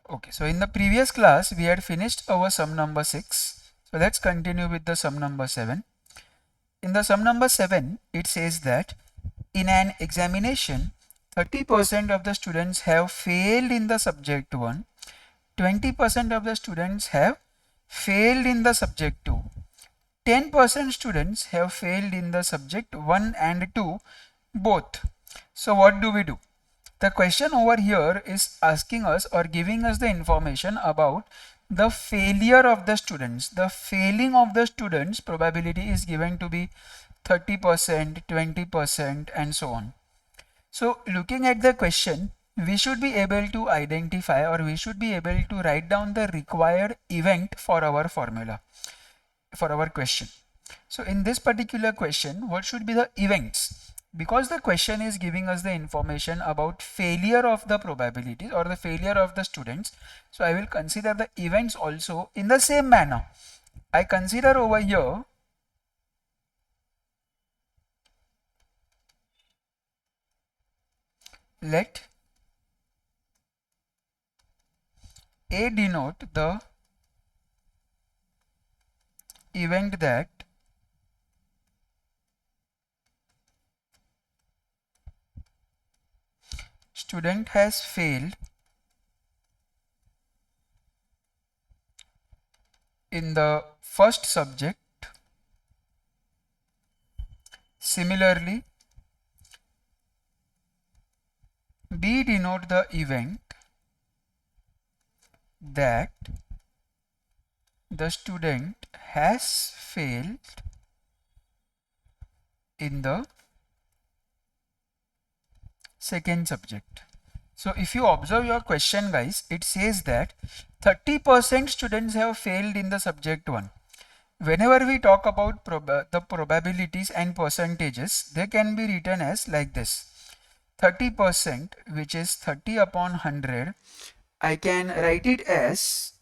Okay, so in the previous class we had finished our sum number 6. So let's continue with the sum number 7. In the sum number 7, it says that in an examination, 30% of the students have failed in the subject 1, 20% of the students have failed in the subject 2, 10% students have failed in the subject 1 and 2 both. So what do we do? The question over here is asking us or giving us the information about the failure of the students. The failing of the students probability is given to be 30%, 20% and so on. So looking at the question, we should be able to identify or we should be able to write down the required event for our formula, for our question. So in this particular question, what should be the events? Because the question is giving us the information about failure of the probabilities or the failure of the students, so I will consider the events also in the same manner. I consider over here let A denote the event that student has failed in the first subject. Similarly, B denote the event that the student has failed in the second subject. So if you observe your question guys, it says that 30% students have failed in the subject 1. Whenever we talk about the probabilities and percentages, they can be written as like this. 30%, which is 30 upon 100, I can write it as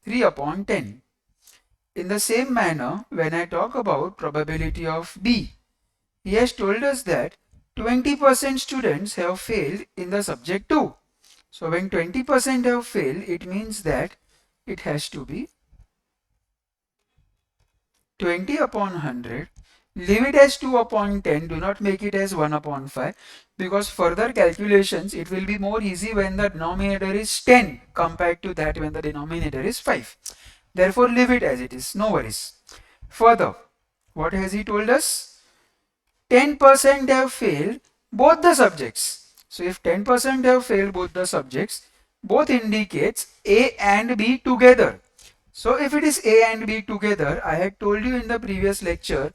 3 upon 10. In the same manner, when I talk about probability of B, he has told us that 20% students have failed in the subject 2. So when 20% have failed, it means that it has to be 20 upon 100. Leave it as 2 upon 10. Do not make it as 1 upon 5, because further calculations it will be more easy when the denominator is 10 compared to that when the denominator is 5. Therefore leave it as it is, no worries. Further, what has he told us? 10% have failed both the subjects. So if 10% have failed both the subjects, both indicates A and B together. So if it is A and B together, I had told you in the previous lecture,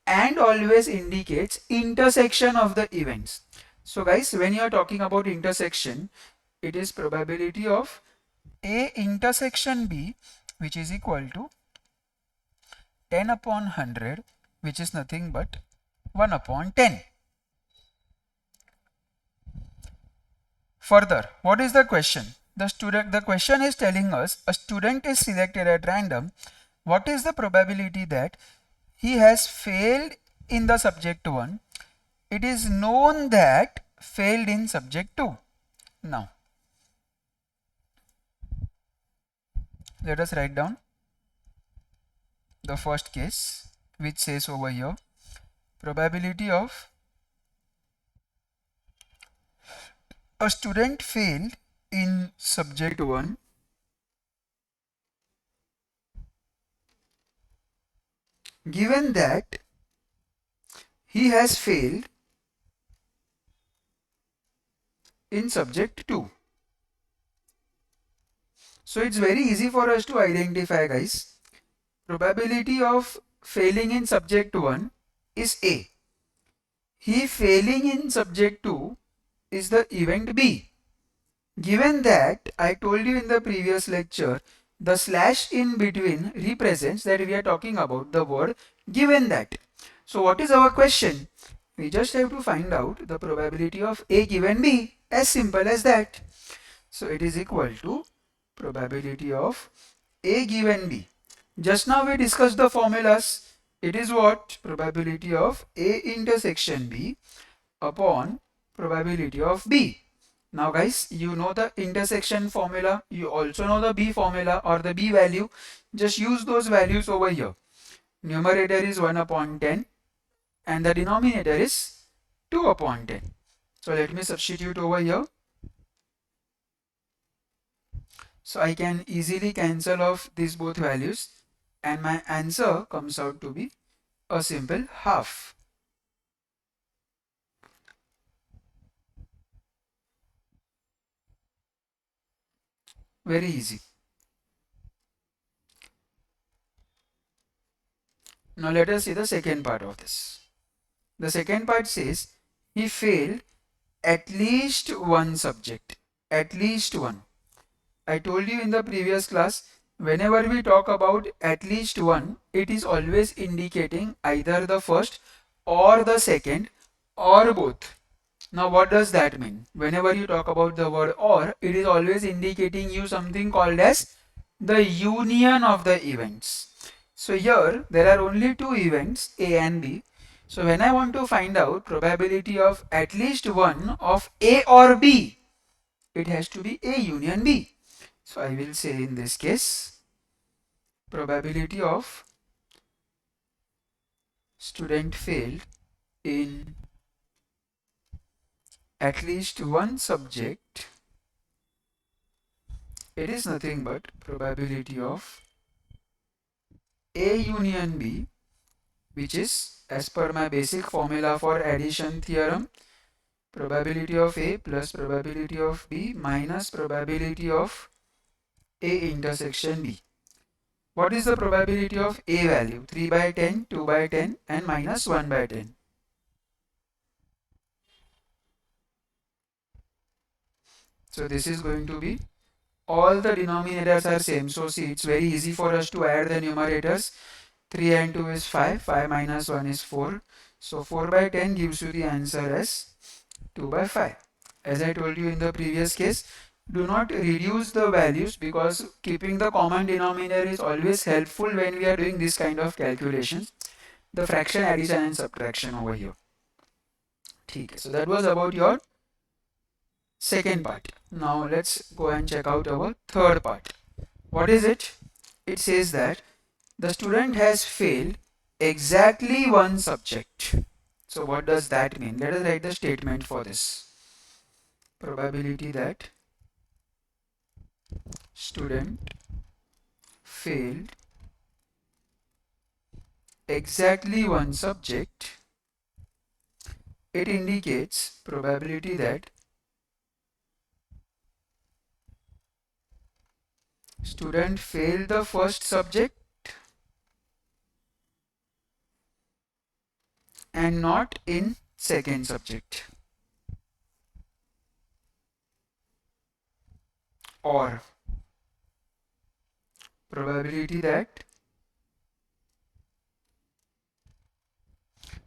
and always indicates intersection of the events. So guys, when you are talking about intersection, it is probability of A intersection B, which is equal to 10 upon 100, which is nothing but 1 upon 10. Further, what is the question? The question is telling us a student is selected at random. What is the probability that he has failed in the subject 1? It is known that failed in subject 2. Now, let us write down the first case, which says over here, probability of a student failed in subject 1 given that he has failed in subject 2. So it's very easy for us to identify guys. Probability of failing in subject 1 is A. He failing in subject 2 is the event B. Given that, I told you in the previous lecture, the slash in between represents that we are talking about the word given that. So what is our question? We just have to find out the probability of A given B, as simple as that. So it is equal to probability of A given B. Just now we discussed the formulas. It is what? Probability of A intersection B upon probability of B. Now guys, you know the intersection formula, you also know the B formula or the B value. Just use those values over here. Numerator is 1 upon 10 and the denominator is 2 upon 10. So let me substitute over here. So I can easily cancel off these both values and my answer comes out to be a simple half. Very easy. Now let us see the second part of this. The second part says he failed at least one subject. At least one. I told you in the previous class, whenever we talk about at least one, it is always indicating either the first or the second or both. Now what does that mean? Whenever you talk about the word or, it is always indicating you something called as the union of the events. So here there are only two events, A and B. So when I want to find out probability of at least one of A or B, it has to be A union B. So I will say in this case, probability of student failed in at least one subject, it is nothing but probability of A union B, which is as per my basic formula for addition theorem, probability of A plus probability of B minus probability of A intersection B. What is the probability of A value? 3 by 10, 2 by 10 and minus 1 by 10. So this is going to be, all the denominators are same. So see, it's very easy for us to add the numerators. 3 and 2 is 5, 5 minus 1 is 4. So 4 by 10 gives you the answer as 2 by 5. As I told you in the previous case, do not reduce the values because keeping the common denominator is always helpful when we are doing this kind of calculations. The fraction addition and subtraction over here. Okay, so that was about your second part. Now let's go and check out our third part. What is it? It says that the student has failed exactly one subject. So what does that mean? Let us write the statement for this. Probability that student failed exactly one subject. It indicates probability that student failed the first subject and not in second subject. Or probability that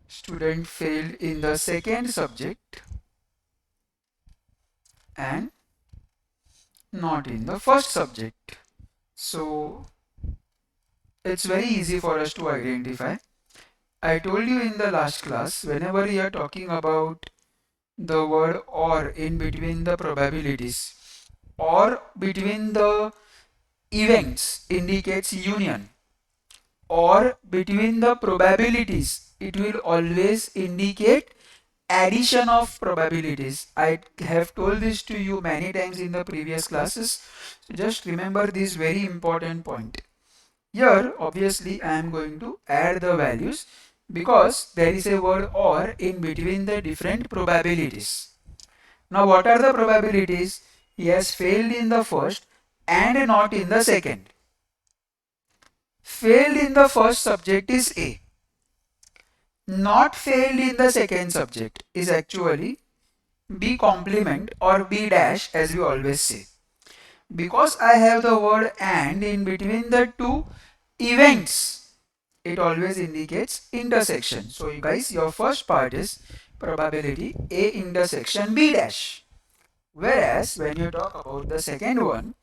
student failed in the second subject and not in the first subject. So it's very easy for us to identify. I told you in the last class, whenever you are talking about the word or in between the probabilities or between the events indicates union, or between the probabilities it will always indicate addition of probabilities. I have told this to you many times in the previous classes, so just remember this very important point. Here obviously I am going to add the values because there is a word or in between the different probabilities. Now what are the probabilities? He has failed in the first and not in the second. Failed in the first subject is A. Not failed in the second subject is actually B complement or B dash, as we always say. Because I have the word and in between the two events, it always indicates intersection. So you guys, your first part is probability A intersection B dash. Whereas when you talk about the second one,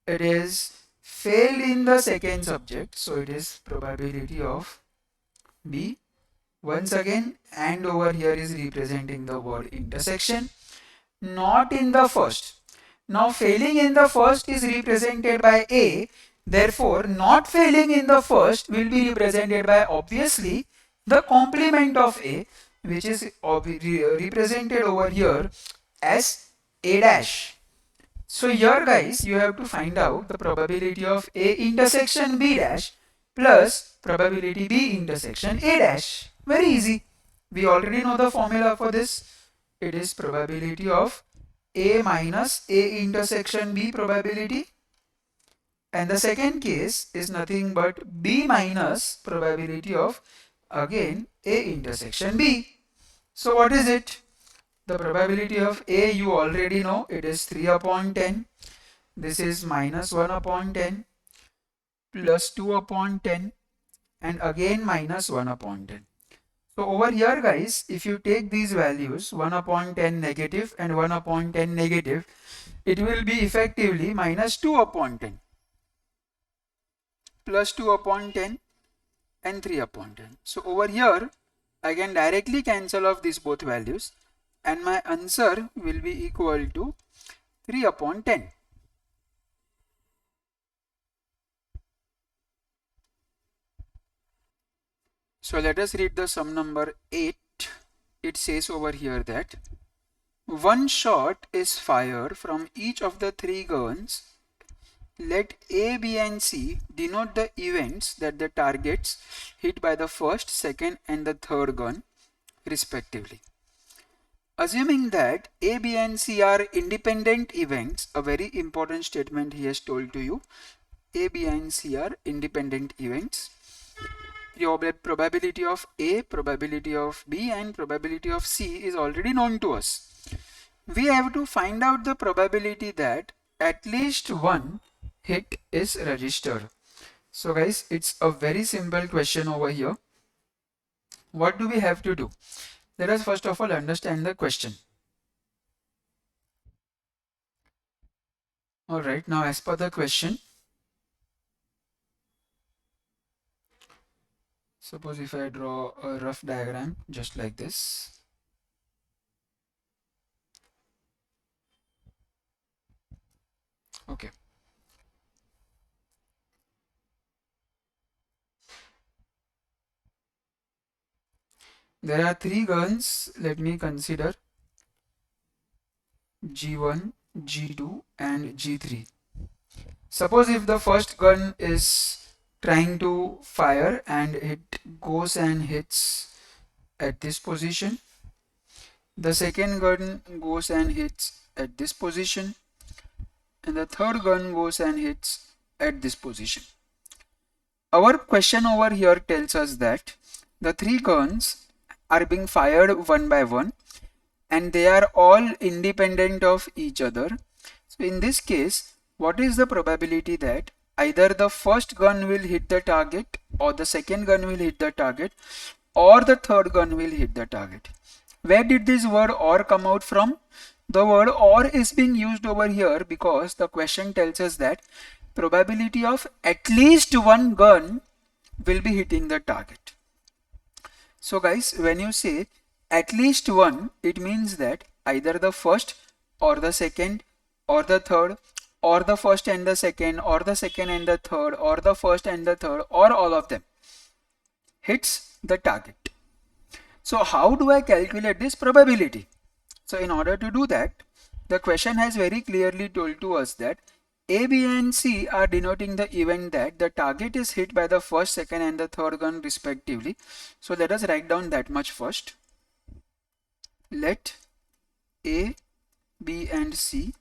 it is failed in the second subject. So it is probability of B. Once again, and over here is representing the word intersection. not in the first. Now failing in the first is represented by A, therefore not failing in the first will be represented by obviously the complement of A, which is represented over here as A dash. So here guys, you have to find out the probability of A intersection B dash plus probability B intersection A dash. Very easy. We already know the formula for this. It is probability of A minus A intersection B probability. And the second case is nothing but B minus probability of again A intersection B. So what is it? The probability of A you already know, it is 3 upon 10. This is minus 1 upon 10 plus 2 upon 10 and again minus 1 upon 10. So over here guys, if you take these values 1 upon 10 negative and 1 upon 10 negative, it will be effectively minus 2 upon 10 plus 2 upon 10 and 3 upon 10. So over here I can directly cancel off these both values and my answer will be equal to 3 upon 10. So let us read the sum number 8. It says over here that one shot is fired from each of the three guns. Let A, B and C denote the events that the targets hit by the first, second and the third gun respectively. Assuming that A, B and C are independent events, a very important statement he has told to you. A, B and C are independent events. Probability of A, probability of B and probability of C is already known to us. We have to find out the probability that at least one hit is registered. So guys, it's a very simple question over here. What do we have to do? Let us first of all understand the question. Alright, now as per the question, suppose if I draw a rough diagram just like this. Okay. There are three guns, let me consider G1, G2 and G3. Suppose if the first gun is trying to fire and it goes and hits at this position, the second gun goes and hits at this position, and the third gun goes and hits at this position. Our question over here tells us that the three guns are being fired one by one and they are all independent of each other. So in this case, what is the probability that either the first gun will hit the target or the second gun will hit the target or the third gun will hit the target? Where did this word or come out from? The word or is being used over here because the question tells us that probability of at least one gun will be hitting the target. So guys, when you say at least one, it means that either the first or the second or the third or the first and the second or the second and the third or the first and the third or all of them hits the target. So how do I calculate this probability? So in order to do that, the question has very clearly told to us that A, B and C are denoting the event that the target is hit by the first, second and the third gun respectively. So let us write down that much first. Let A, B and C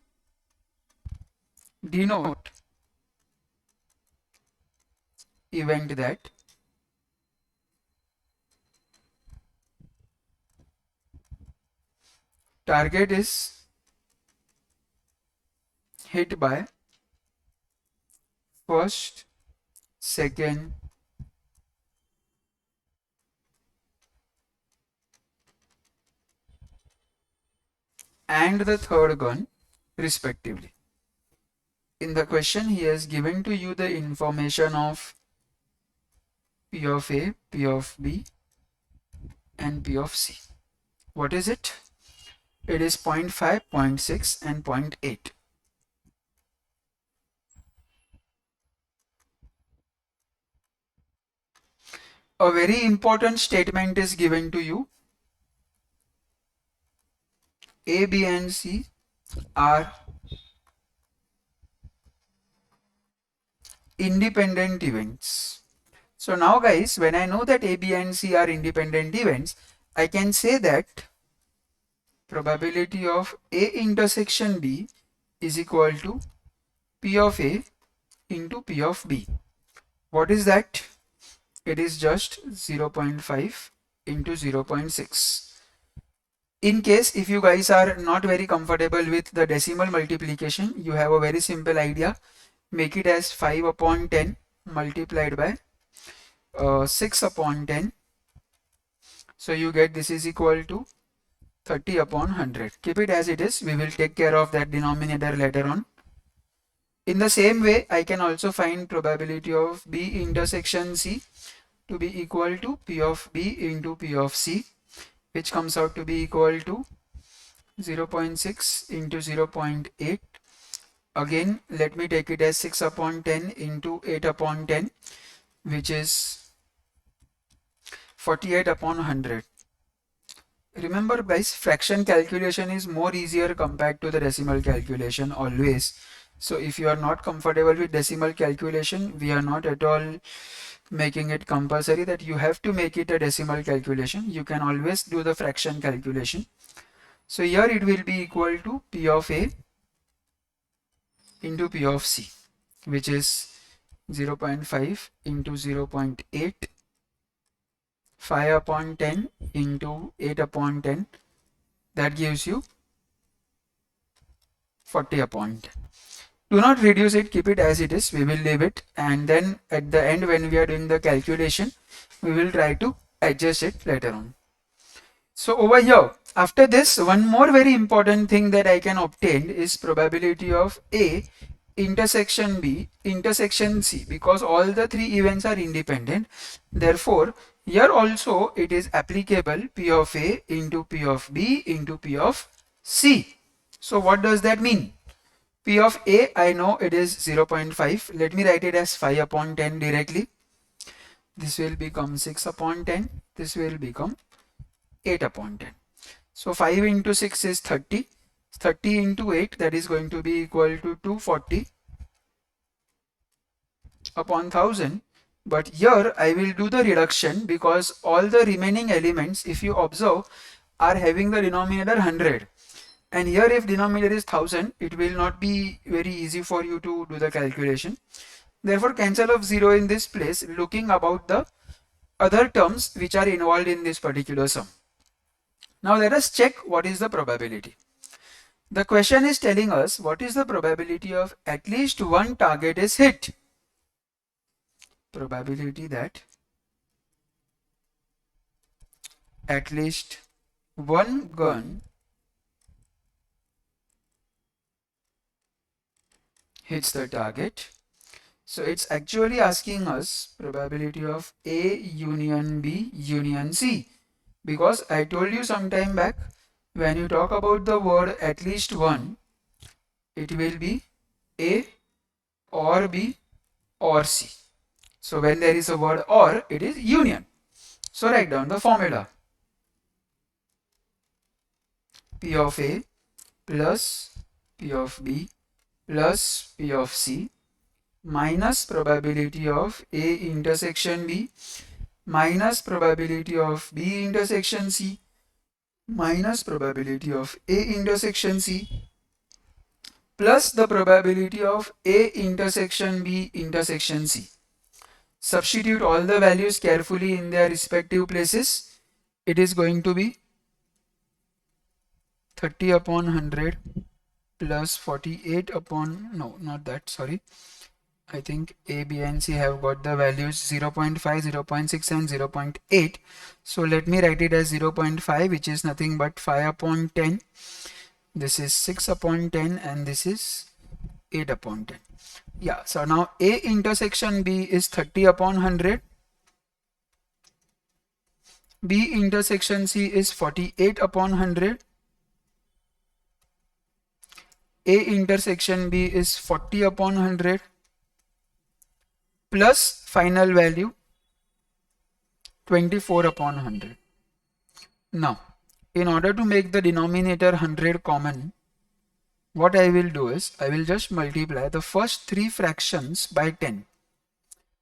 denote event that target is hit by first, second and the third gun respectively. In the question, he has given to you the information of P of A, P of B and P of C. What is it? it is 0.5, 0.6 and 0.8. A very important statement is given to you. A, B and C are independent events. So now guys, when I know that A, B and C are independent events, I can say that probability of A intersection B is equal to P of A into P of B. What is that? It is just 0.5 into 0.6. In case if you guys are not very comfortable with the decimal multiplication, you have a very simple idea. Make it as 5 upon 10 multiplied by 6 upon 10. So you get this is equal to 30 upon 100. Keep it as it is. We will take care of that denominator later on. In the same way, I can also find probability of B intersection C to be equal to P of B into P of C, which comes out to be equal to 0.6 into 0.8. Again, let me take it as 6 upon 10 into 8 upon 10, which is 48 upon 100. Remember guys, fraction calculation is more easier compared to the decimal calculation always. So if you are not comfortable with decimal calculation, we are not at all making it compulsory that you have to make it a decimal calculation. You can always do the fraction calculation. So here it will be equal to P of A into P of C, which is 0.5 into 0.8, 5 upon 10 into 8 upon 10, that gives you 40 upon 10. Do not reduce it, keep it as it is. We will leave it, and then at the end when we are doing the calculation, we will try to adjust it later on. So over here, after this, one more very important thing that I can obtain is probability of A intersection B intersection C, because all the three events are independent. Therefore, here also it is applicable P of A into P of B into P of C. So what does that mean? P of A, I know it is 0.5. Let me write it as 5 upon 10 directly. This will become 6 upon 10. This will become 8 upon 10. So 5 into 6 is 30. 30 into 8, that is going to be equal to 240 upon 1000. But here I will do the reduction because all the remaining elements, if you observe, are having the denominator 100. And here if denominator is 1000, it will not be very easy for you to do the calculation. Therefore, cancel of 0 in this place, looking about the other terms which are involved in this particular sum. Now let us check what is the probability. The question is telling us what is the probability of at least one target is hit. Probability that at least one gun hits the target. So it's actually asking us probability of A union B union C, because I told you some time back, when you talk about the word at least one, it will be A or B or C. So when there is a word or, it is union. So write down the formula. P of A plus P of B plus P of C minus probability of A intersection B minus probability of B intersection C minus probability of A intersection C plus the probability of A intersection B intersection C. Substitute all the values carefully in their respective places. It is going to be 30 upon 100 plus 48 upon, no, not that, sorry. I think A, B and C have got the values 0.5, 0.6 and 0.8. So let me write it as 0.5, which is nothing but 5 upon 10. This is 6 upon 10 and this is 8 upon 10. Yeah, so now A intersection B is 30 upon 100. B intersection C is 48 upon 100. A intersection B is 40 upon 100 plus final value 24 upon 100. Now, in order to make the denominator 100 common, what I will do is I will just multiply the first three fractions by 10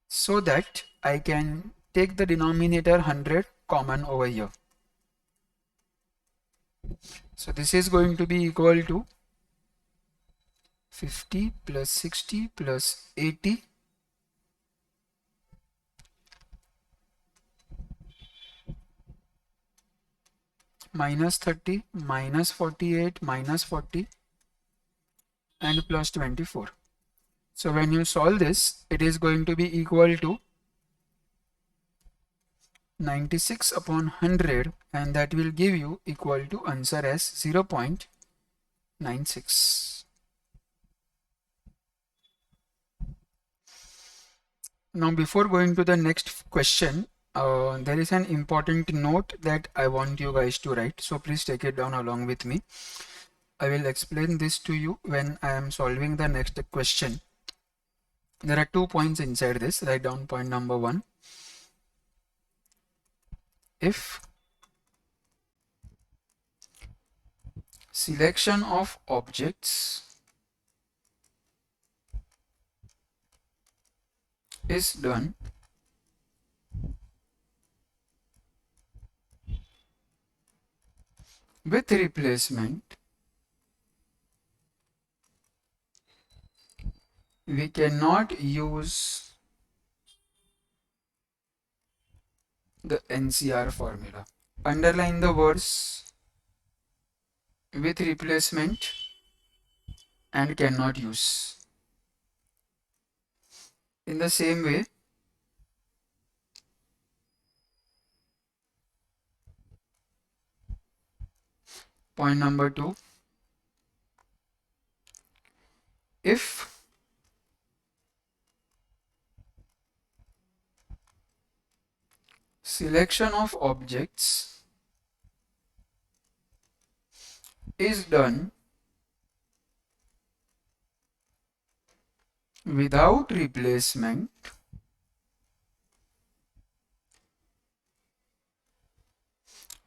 so that I can take the denominator 100 common over here. So this is going to be equal to 50 plus 60 plus 80 minus 30 minus 48 minus 40 and plus 24. So when you solve this, it is going to be equal to 96 upon 100, and that will give you equal to answer as 0.96. Now before going to the next question, there is an important note that I want you guys to write, so please take it down along with me. I will explain this to you when I am solving the next question. There are 2 points inside this. Write down point number 1. If selection of objects is done with replacement, we cannot use the NCR formula. Underline the words with replacement and cannot use. In the same way, point number 2, if selection of objects is done without replacement,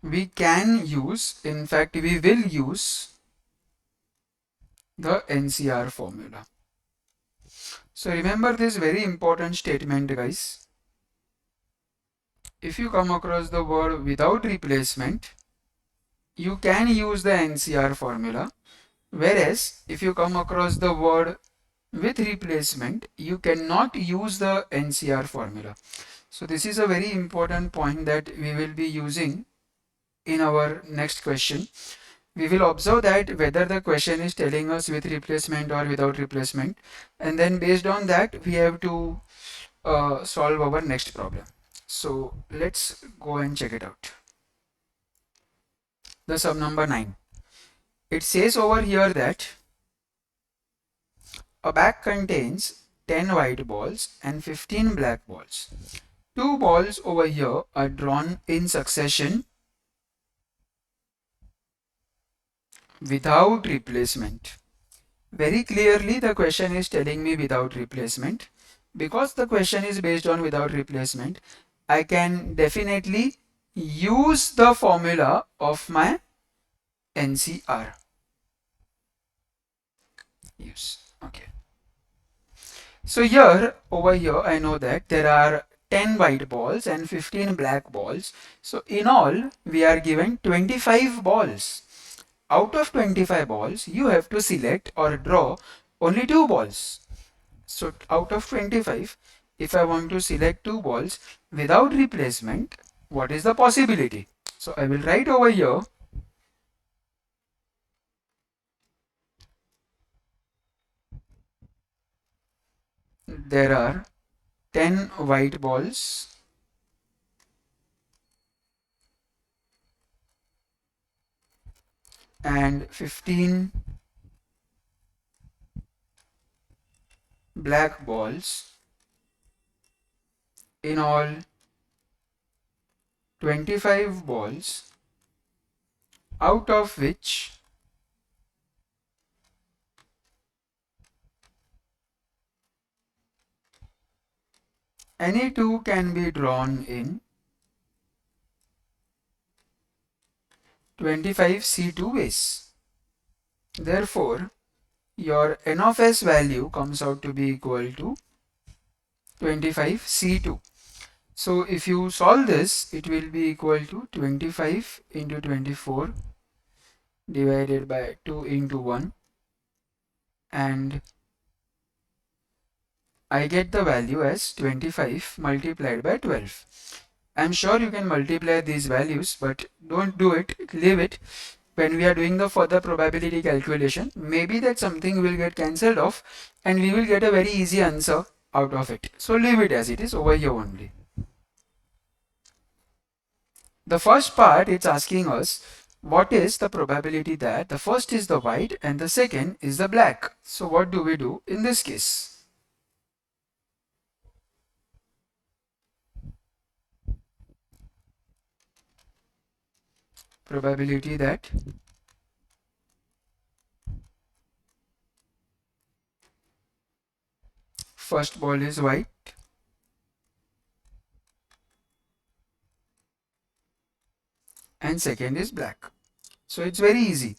we can use, in fact we will use the NCR formula. So remember this very important statement, guys. If you come across the word without replacement, you can use the NCR formula, whereas if you come across the word with replacement, you cannot use the NCR formula. So this is a very important point that we will be using in our next question. We will observe that whether the question is telling us with replacement or without replacement, and then based on that we have to solve our next problem. So let's go and check it out. The sum number 9. It says over here that a bag contains 10 white balls and 15 black balls. 2 balls over here are drawn in succession without replacement. Very clearly the question is telling me without replacement. Because the question is based on without replacement, I can definitely use the formula of my NCR. Use. Okay. So here, over here, I know that there are 10 white balls and 15 black balls. So in all, we are given 25 balls. Out of 25 balls, you have to select or draw only 2 balls. So out of 25, if I want to select 2 balls without replacement, what is the possibility? So I will write over here there are 10 white balls and 15 black balls. In all, 25 balls, out of which any two can be drawn in 25C2 ways. Therefore, your n of s value comes out to be equal to 25C2. So if you solve this, it will be equal to 25 into 24 divided by 2 into 1, and I get the value as 25 multiplied by 12. I'm sure you can multiply these values, but don't do it, leave it. When we are doing the further probability calculation, maybe that something will get cancelled off and we will get a very easy answer out of it. So leave it as it is over here only. The first part, it's asking us what is the probability that the first is the white and the second is the black. So what do we do in this case? Probability that first ball is white and second is black. So it's very easy.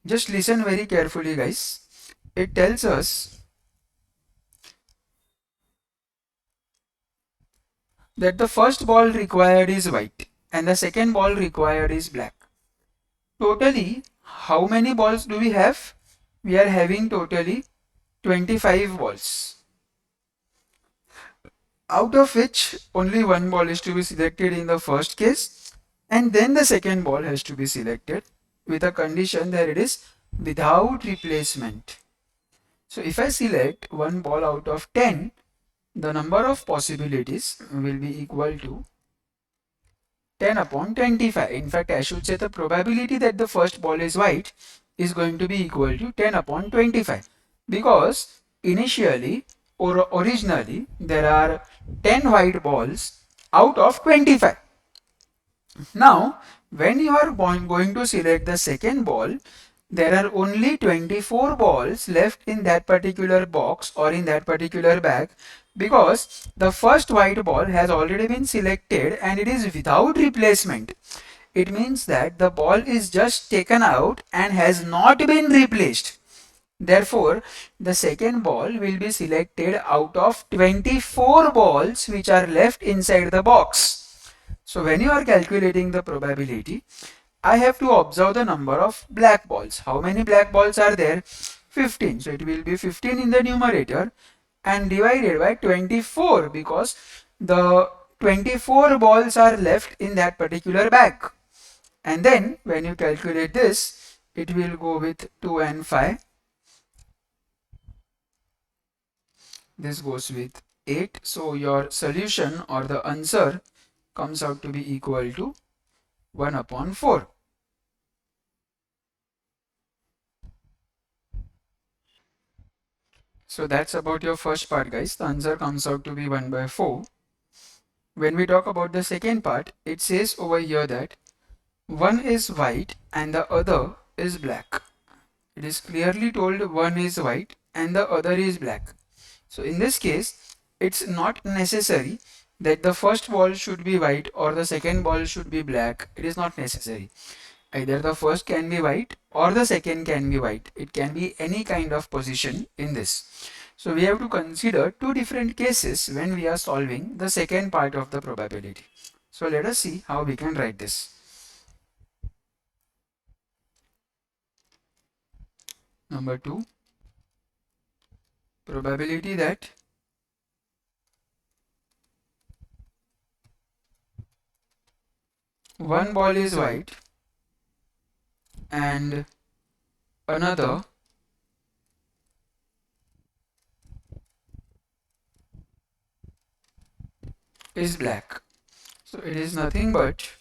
Just listen very carefully, guys. It tells us that the first ball required is white and the second ball required is black. Totally, how many balls do we have? We are having totally 25 balls, out of which only one ball is to be selected in the first case, and then the second ball has to be selected with a condition that it is without replacement. So if I select one ball out of 10, the number of possibilities will be equal to 10 upon 25. In fact, I should say the probability that the first ball is white is going to be equal to 10 upon 25, because initially or originally there are 10 white balls out of 25. Now, when you are going to select the second ball, there are only 24 balls left in that particular box or in that particular bag, because the first white ball has already been selected and it is without replacement. It means that the ball is just taken out and has not been replaced. Therefore, the second ball will be selected out of 24 balls which are left inside the box. So when you are calculating the probability, I have to observe the number of black balls. How many black balls are there? 15. So it will be 15 in the numerator and divided by 24, because the 24 balls are left in that particular bag. And then when you calculate this, it will go with 2 and 5. This goes with 8. So your solution or the answer comes out to be equal to 1 upon 4. So that's about your first part, guys. The answer comes out to be 1 by 4. When we talk about the second part, it says over here that one is white and the other is black. It is clearly told one is white and the other is black. So in this case, it's not necessary that the first ball should be white or the second ball should be black. It is not necessary. Either the first can be white or the second can be white. It can be any kind of position in this. So we have to consider two different cases when we are solving the second part of the probability. So let us see how we can write this. Number 2, probability that one ball is white and another is black. So it is nothing but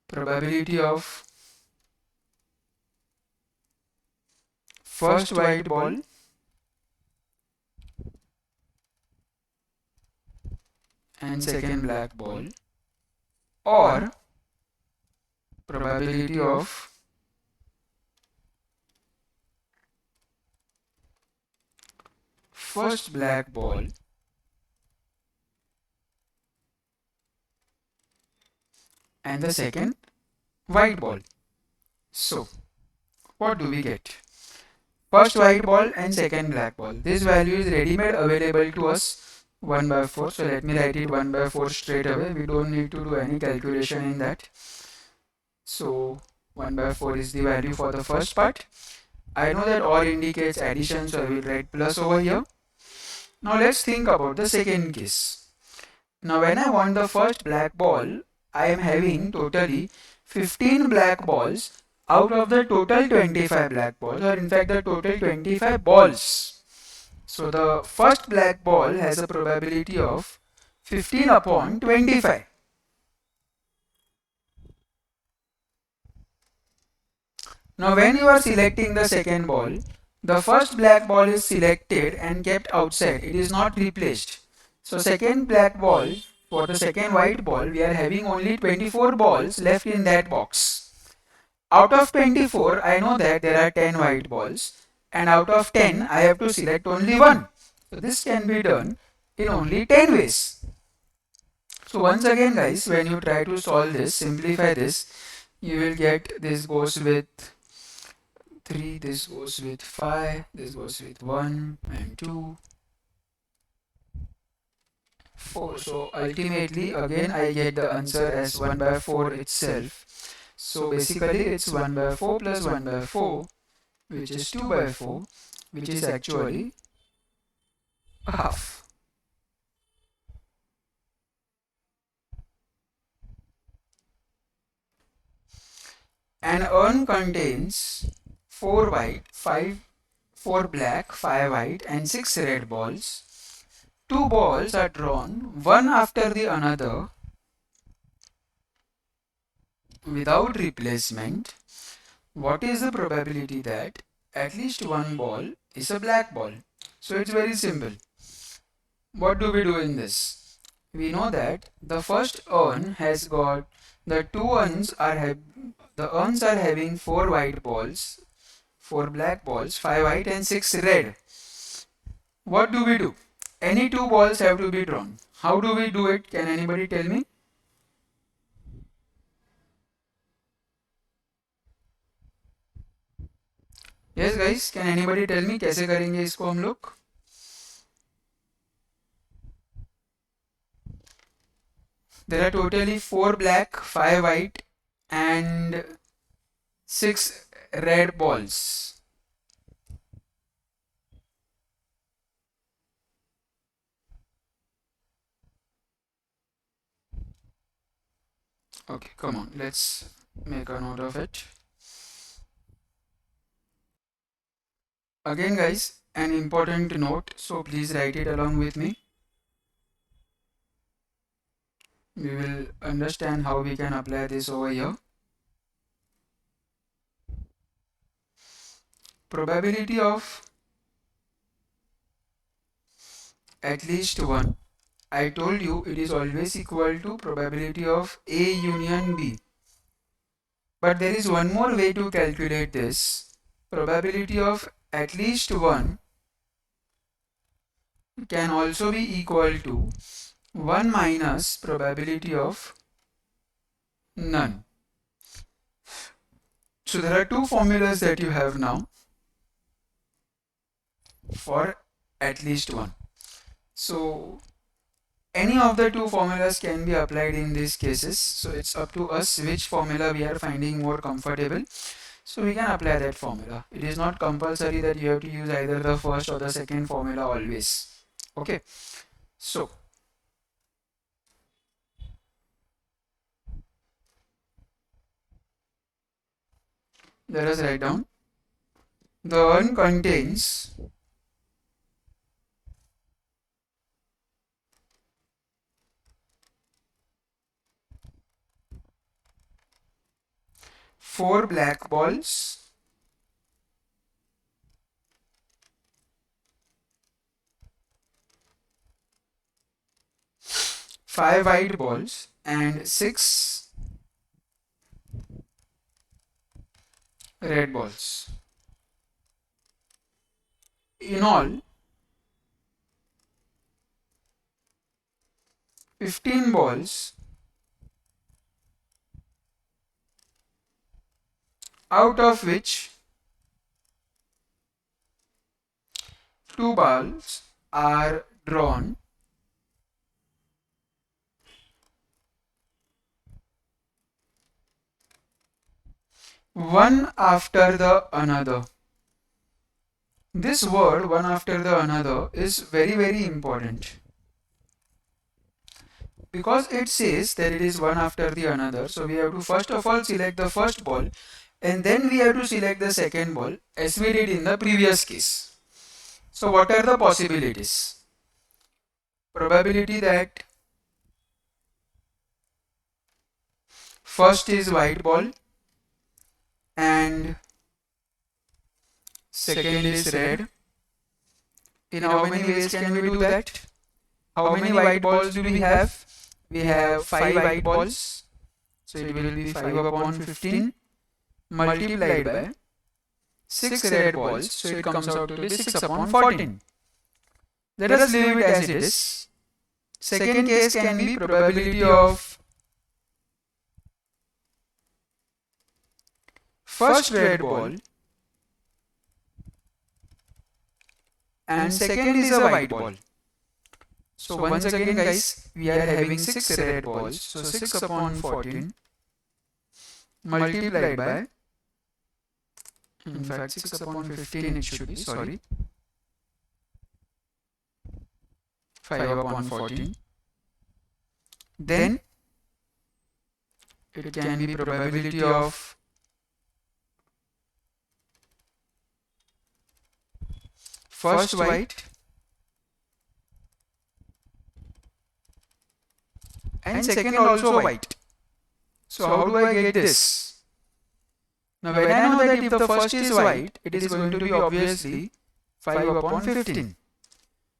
probability of first white ball and second black ball, or probability of first black ball and the second white ball. So, what do we get? First white ball and second black ball. This value is ready-made available to us 1 by 4. So let me write it 1 by 4 straight away. We don't need to do any calculation in that. So 1 by 4 is the value for the first part. I know that OR indicates addition, so I will write plus over here. Now let's think about the second case. Now when I want the first black ball, I am having totally 15 black balls out of the total 25 black balls, or in fact the total 25 balls. So the first black ball has a probability of 15 upon 25. Now when you are selecting the second ball, the first black ball is selected and kept outside. It is not replaced. So second black ball, for the second white ball, we are having only 24 balls left in that box. Out of 24, I know that there are 10 white balls, and out of 10, I have to select only one. So this can be done in only 10 ways. So once again guys, when you try to solve this, simplify this, you will get this goes with 3, this goes with 5, this goes with 1 and 2, 4. So ultimately again I get the answer as 1 by 4 itself. So basically it's 1 by 4 plus 1 by 4, which is 2 by 4, which is actually a half. An urn contains 4 white, 4 black, 5 white and 6 red balls. 2 balls are drawn one after the another without replacement. What is the probability that at least one ball is a black ball? So it's very simple. What do we do in this? We know that the first urn has got the the urns are having 4 white balls, 4 black balls, 5 white and 6 red. What do we do? Any 2 balls have to be drawn. How do we do it? Can anybody tell me? Yes guys, can anybody tell me कैसे करेंगे इसको हम लोग? There are totally 4 black, 5 white and 6 red balls. Okay, come on, let's make a note of it. Again guys, an important note, so please write it along with me. We will understand how we can apply this over here. Probability of at least one. I told you it is always equal to probability of A union B. But there is one more way to calculate this. Probability of at least one can also be equal to 1 minus probability of none. So there are two formulas that you have now for at least one. So any of the two formulas can be applied in these cases. So it's up to us which formula we are finding more comfortable. So we can apply that formula. It is not compulsory that you have to use either the first or the second formula always. Okay. So let us write down. The urn contains 4 black balls, 5 white balls and 6 red balls. In all, 15 balls, out of which 2 balls are drawn one after the another. This word one after the another is very important because it says that it is one after the another. So we have to first of all select the first ball and then we have to select the second ball as we did in the previous case. So what are the possibilities? Probability that first is white ball and second is red. In how many ways can we do that? How many white balls do we have? We have 5 white balls. So it will be 5 upon 15 multiplied by 6 red balls. So it comes out to be 6 upon 14. Let us leave it as it is. Second case can be probability of first red ball and second is a white ball. So once again guys, we are having 6 red balls. So 6 upon 14 multiplied by, in fact 6 upon 15 it should be, sorry, 5 upon 14. Then it can be probability of first white and second also white. So how do I get this? Now when I know that if the first is white, it is going to be obviously 5 upon 15.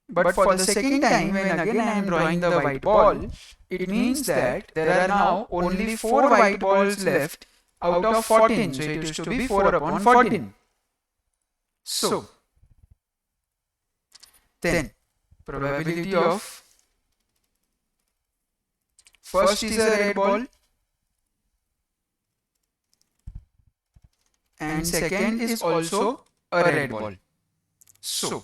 But for the second time, when again I am drawing the white ball, it means that there are now only 4 white balls left out of 14. So it used to be 4 upon 14. So then probability of first is a red ball and second is also a red ball. So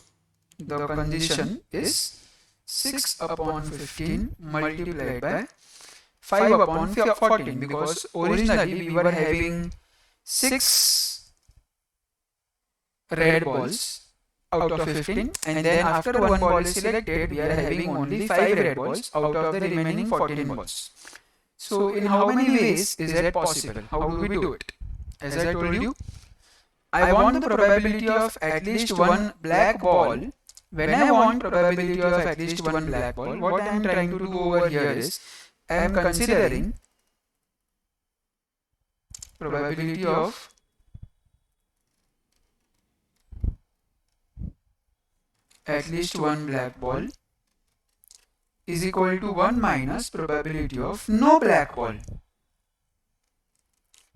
the condition is 6 upon 15 multiplied by 5 upon 14 because originally we were having 6 red balls out of 15 and then after one ball is selected we are having only 5 red balls out of the remaining 14 balls. So in how many ways is that possible? How do we do it? As I told you, I want the probability of at least one black ball. When I want probability of at least one black ball, what I am trying to do over here is I am considering probability of at least one black ball is equal to 1 minus probability of no black ball.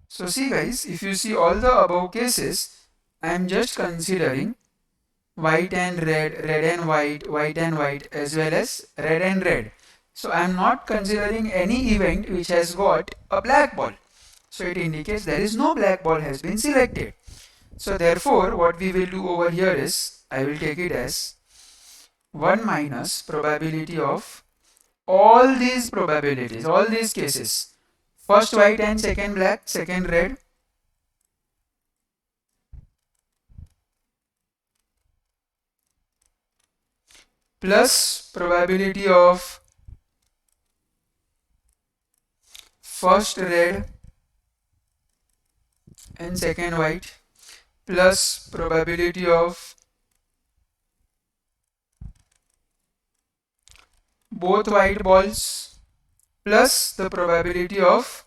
So see guys, if you see all the above cases, I am just considering white and red, red and white, white and white, as well as red and red. So I am not considering any event which has got a black ball. So it indicates there is no black ball has been selected. So therefore what we will do over here is, I will take it as 1 minus probability of all these probabilities, all these cases. First white and second black, second red. Plus probability of first red and second white plus probability of both white balls plus the probability of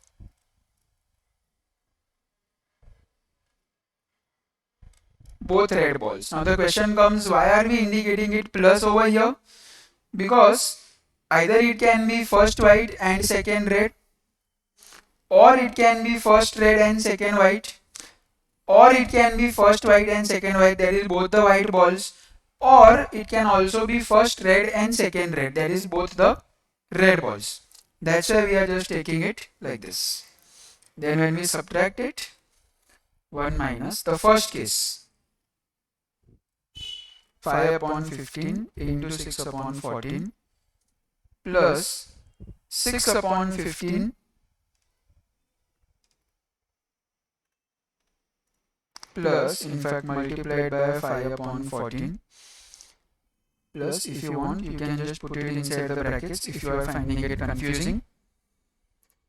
both red balls. Now the question comes, why are we indicating it plus over here? Because either it can be first white and second red, or it can be first red and second white, or it can be first white and second white, that is both the white balls, or it can also be first red and second red, that is both the red balls. That's why we are just taking it like this. Then when we subtract it, 1 minus the first case, 5 upon 15 into 6 upon 14 plus 6 upon 15 plus, in fact, multiplied by 5 upon 14 plus, if you want, you can just put it inside the brackets if you are finding it confusing.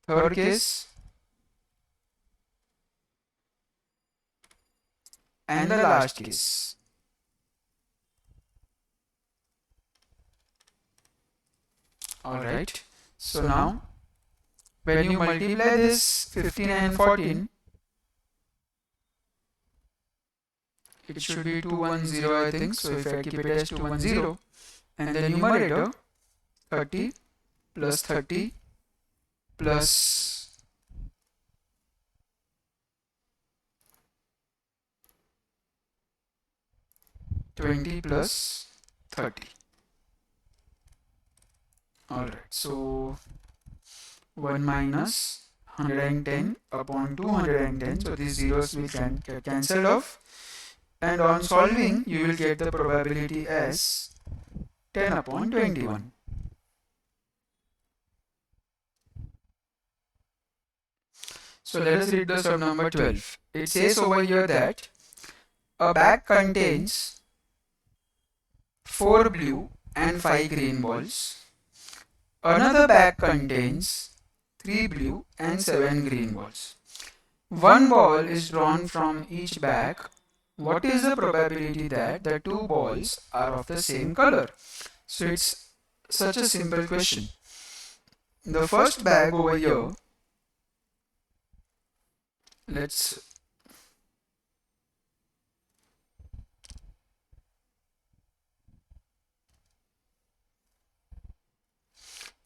Third case and the last case. Alright, so now when you multiply this 15 and 14, it should be 210, I think. So if I keep it as 210, and the numerator 30 plus 30 plus 20 plus 30. Alright, so 1 minus 110 upon 210, so these zeros will get cancelled off, and on solving you will get the probability as 10 upon 21. So let us read the sum number 12. It says over here that a bag contains 4 blue and 5 green balls. Another bag contains 3 blue and 7 green balls. One ball is drawn from each bag. What is the probability that the two balls are of the same color? So it's such a simple question. The first bag over here,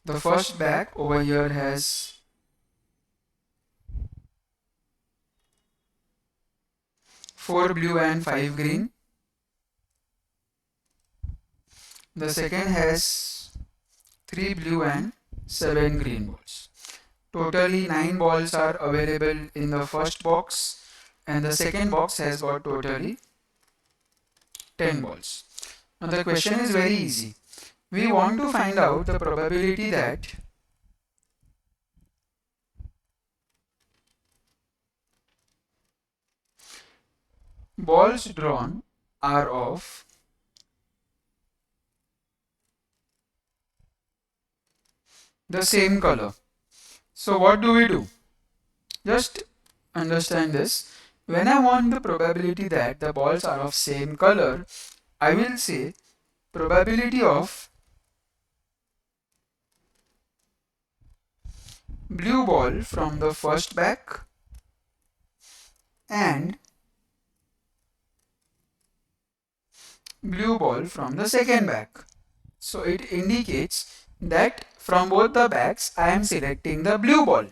the first bag over here has 4 blue and 5 green. The second has 3 blue and 7 green balls. Totally 9 balls are available in the first box, and the second box has got totally 10 balls. Now the question is very easy. We want to find out the probability that balls drawn are of the same color. So what do we do? Just understand this. When I want the probability that the balls are of same color, I will say probability of blue ball from the first bag and blue ball from the second bag. So it indicates that from both the bags I am selecting the blue ball.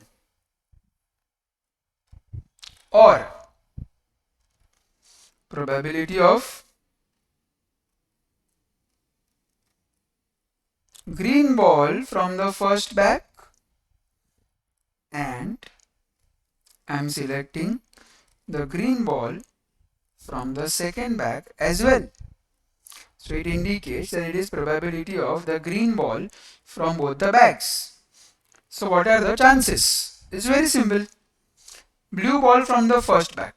Or probability of green ball from the first bag and I am selecting the green ball from the second bag as well. So it indicates that it is probability of the green ball from both the bags. So what are the chances? It's very simple. Blue ball from the first bag.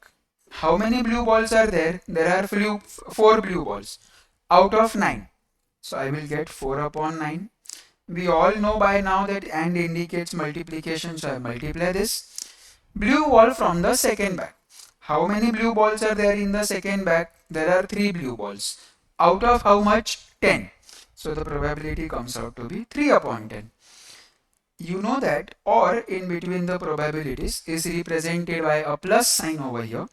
How many blue balls are there? There are 4 blue balls out of 9. So I will get 4 upon 9. We all know by now that AND indicates multiplication, so I multiply this. Blue ball from the second bag. How many blue balls are there in the second bag? There are 3 blue balls. Out of how much? 10. So the probability comes out to be 3 upon 10. You know that OR in between the probabilities is represented by a plus sign over here.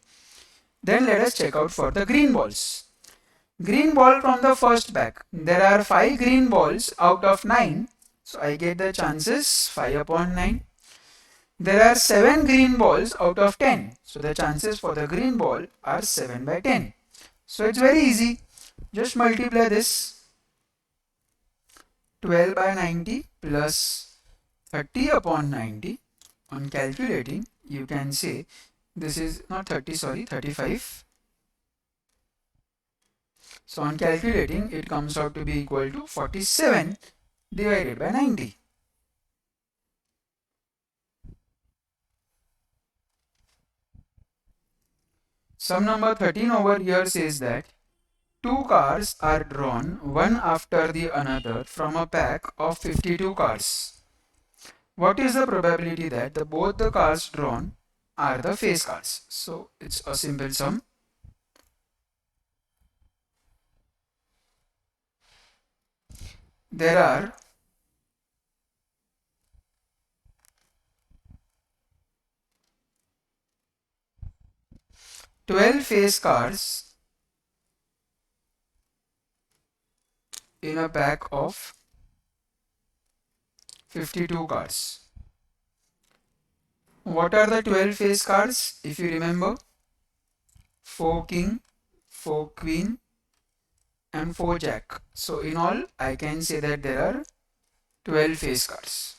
Then let us check out for the green balls. Green ball from the first bag. There are 5 green balls out of 9. So I get the chances 5 upon 9. There are 7 green balls out of 10. So the chances for the green ball are 7 by 10. So it's very easy. Just multiply this. 12 by 90 plus 30 upon 90. On calculating, you can say this is not 30, sorry, 35. So on calculating, it comes out to be equal to 47 divided by 90. Sum number 13 over here says that two cars are drawn one after the another from a pack of 52 cars. What is the probability that both the cars drawn are the face cars? So it's a simple sum. There are 12 face cars in a pack of 52 cars. What are the 12 face cars? If you remember, 4 king, 4 queen and 4 jack. So in all, I can say that there are 12 face cars.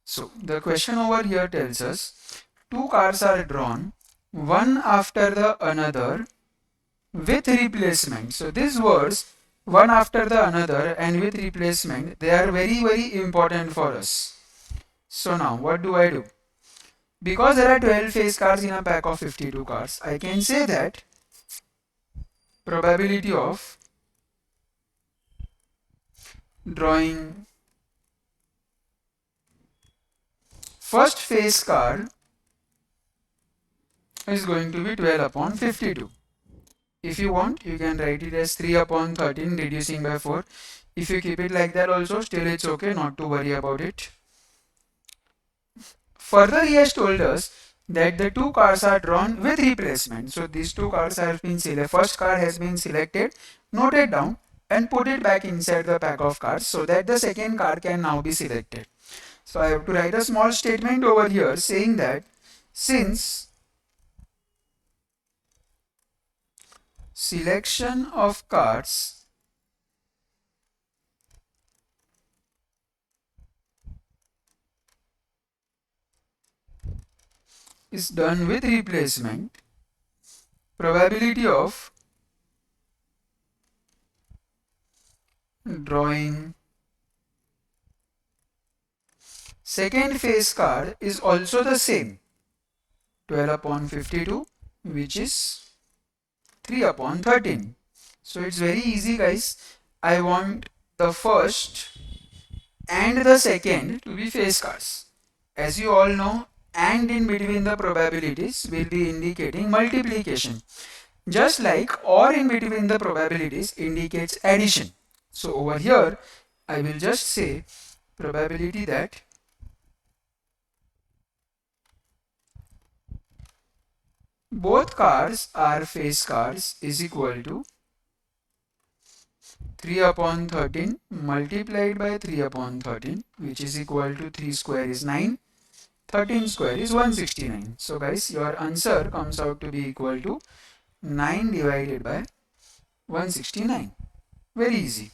So the question over here tells us two cars are drawn one after the another with replacement. So these words, one after the another and with replacement, they are very important for us. So now what do I do? Because there are 12 face cars in a pack of 52 cars, I can say that probability of drawing first face car is going to be 12 upon 52. If you want, you can write it as 3 upon 13 reducing by 4. If you keep it like that also, still it's okay, not to worry about it. Further, he has told us that the two cars are drawn with replacement. So these two cars have been selected. First car has been selected, noted down and put it back inside the pack of cars so that the second car can now be selected. So I have to write a small statement over here saying that since selection of cars is done with replacement, probability of drawing second face car is also the same, 12 upon 52, which is 3 upon 13. So it's very easy, guys. I want the first and the second to be face cars. As you all know, and in between the probabilities will be indicating multiplication. Just like or in between the probabilities indicates addition. So over here, I will just say probability that both cars are face cars is equal to 3 upon 13 multiplied by 3 upon 13, which is equal to 3 square is 9. 13 square is 169. So guys, your answer comes out to be equal to 9 divided by 169. Very easy.